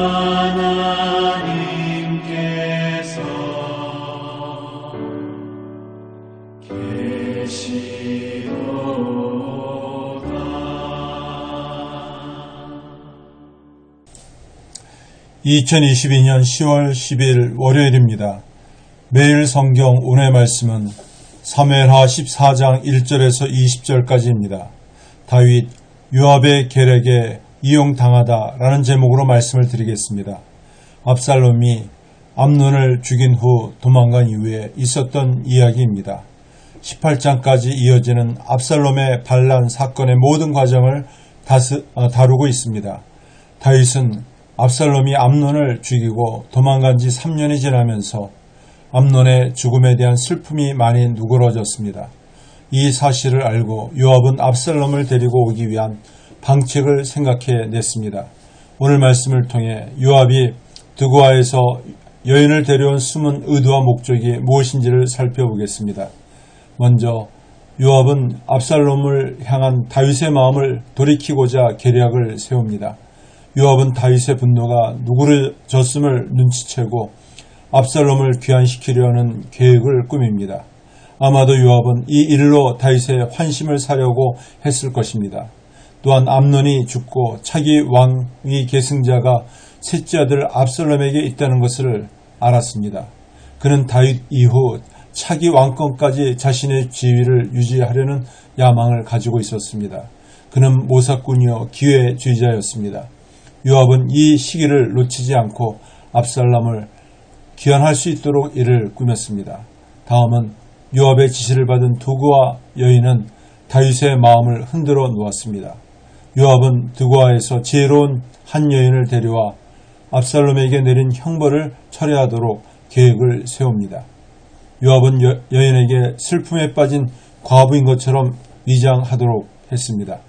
하나님께서 계시도다. 2022년 10월 10일 월요일입니다. 매일 성경 오늘의 말씀은 사무엘하 14장 1절에서 20절까지입니다. 다윗 요압의 계략에 이용당하다 라는 제목으로 말씀을 드리겠습니다. 압살롬이 암논을 죽인 후 도망간 이후에 있었던 이야기입니다. 18장까지 이어지는 압살롬의 반란 사건의 모든 과정을 다루고 있습니다. 다윗은 압살롬이 암논을 죽이고 도망간 지 3년이 지나면서 암논의 죽음에 대한 슬픔이 많이 누그러졌습니다. 이 사실을 알고 요압은 압살롬을 데리고 오기 위한 방책을 생각해냈습니다. 오늘 말씀을 통해 요압이 드고아에서 여인을 데려온 숨은 의도와 목적이 무엇인지를 살펴보겠습니다. 먼저 요압은 압살롬을 향한 다윗의 마음을 돌이키고자 계략을 세웁니다. 요압은 다윗의 분노가 누그러졌음을 눈치채고 압살롬을 귀환시키려는 계획을 꾸밉니다. 아마도 요압은 이 일로 다윗의 환심을 사려고 했을 것입니다. 또한 암논이 죽고 차기 왕위 계승자가 셋째 아들 압살롬에게 있다는 것을 알았습니다. 그는 다윗 이후 차기 왕권까지 자신의 지위를 유지하려는 야망을 가지고 있었습니다. 그는 모사꾼이요 기회주의자였습니다. 요압은 이 시기를 놓치지 않고 압살롬을 귀환할 수 있도록 이를 꾸몄습니다. 다음은 요압의 지시를 받은 드고아 여인은 다윗의 마음을 흔들어 놓았습니다. 요압은 드고아에서 지혜로운 한 여인을 데려와 압살롬에게 내린 형벌을 철회하도록 계획을 세웁니다. 요압은 여인에게 슬픔에 빠진 과부인 것처럼 위장하도록 했습니다.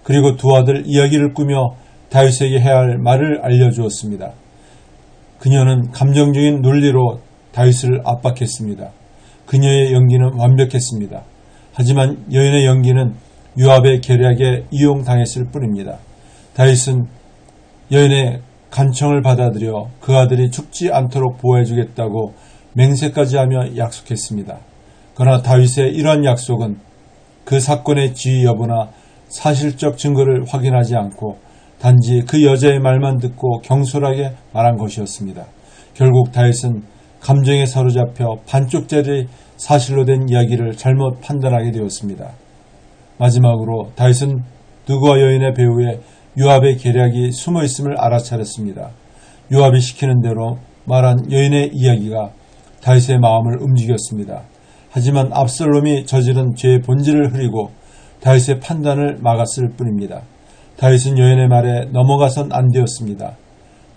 그리고 두 아들 이야기를 꾸며 다윗에게 해야 할 말을 알려주었습니다. 그녀는 감정적인 논리로 다윗을 압박했습니다. 그녀의 연기는 완벽했습니다. 하지만 여인의 연기는 요압의 계략에 이용당했을 뿐입니다. 다윗은 여인의 간청을 받아들여 그 아들이 죽지 않도록 보호해주겠다고 맹세까지 하며 약속했습니다. 그러나 다윗의 이러한 약속은 그 사건의 지위 여부나 사실적 증거를 확인하지 않고 단지 그 여자의 말만 듣고 경솔하게 말한 것이었습니다. 결국 다윗은 감정에 사로잡혀 반쪽짜리 사실로 된 이야기를 잘못 판단하게 되었습니다. 마지막으로 다윗은 드고아 여인의 배후에 요압의 계략이 숨어있음을 알아차렸습니다. 요압이 시키는 대로 말한 여인의 이야기가 다윗의 마음을 움직였습니다. 하지만 압살롬이 저지른 죄의 본질을 흐리고 다윗의 판단을 막았을 뿐입니다. 다윗은 여인의 말에 넘어가선 안 되었습니다.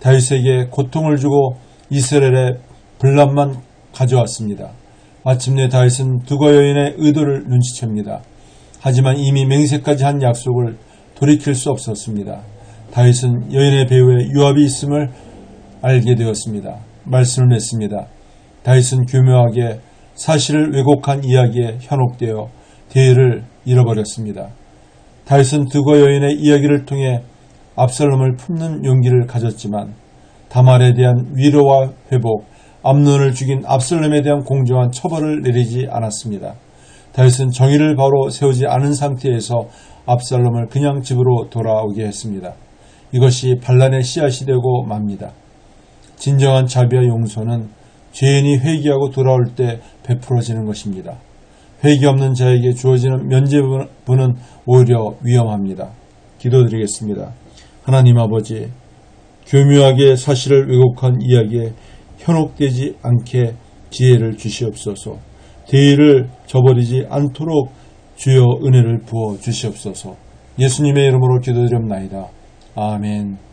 다윗에게 고통을 주고 이스라엘의 분란만 가져왔습니다. 마침내 다윗은 드고아 여인의 의도를 눈치챕니다. 하지만 이미 맹세까지 한 약속을 돌이킬 수 없었습니다. 다윗은 여인의 배후에 요압이 있음을 알게 되었습니다. 말씀을 맺습니다. 다윗은 교묘하게 사실을 왜곡한 이야기에 현혹되어 대의를 잃어버렸습니다. 다윗은 드고아 여인의 이야기를 통해 압살롬을 품는 용기를 가졌지만 다말에 대한 위로와 회복, 암논을 죽인 압살롬에 대한 공정한 처벌을 내리지 않았습니다. 다윗은 정의를 바로 세우지 않은 상태에서 압살롬을 그냥 집으로 돌아오게 했습니다. 이것이 반란의 씨앗이 되고 맙니다. 진정한 자비와 용서는 죄인이 회개하고 돌아올 때 베풀어지는 것입니다. 회개 없는 자에게 주어지는 면죄부는 오히려 위험합니다. 기도드리겠습니다. 하나님 아버지, 교묘하게 사실을 왜곡한 이야기에 현혹되지 않게 지혜를 주시옵소서. 대의를 저버리지 않도록 주여 은혜를 부어 주시옵소서. 예수님의 이름으로 기도드립나이다. 아멘.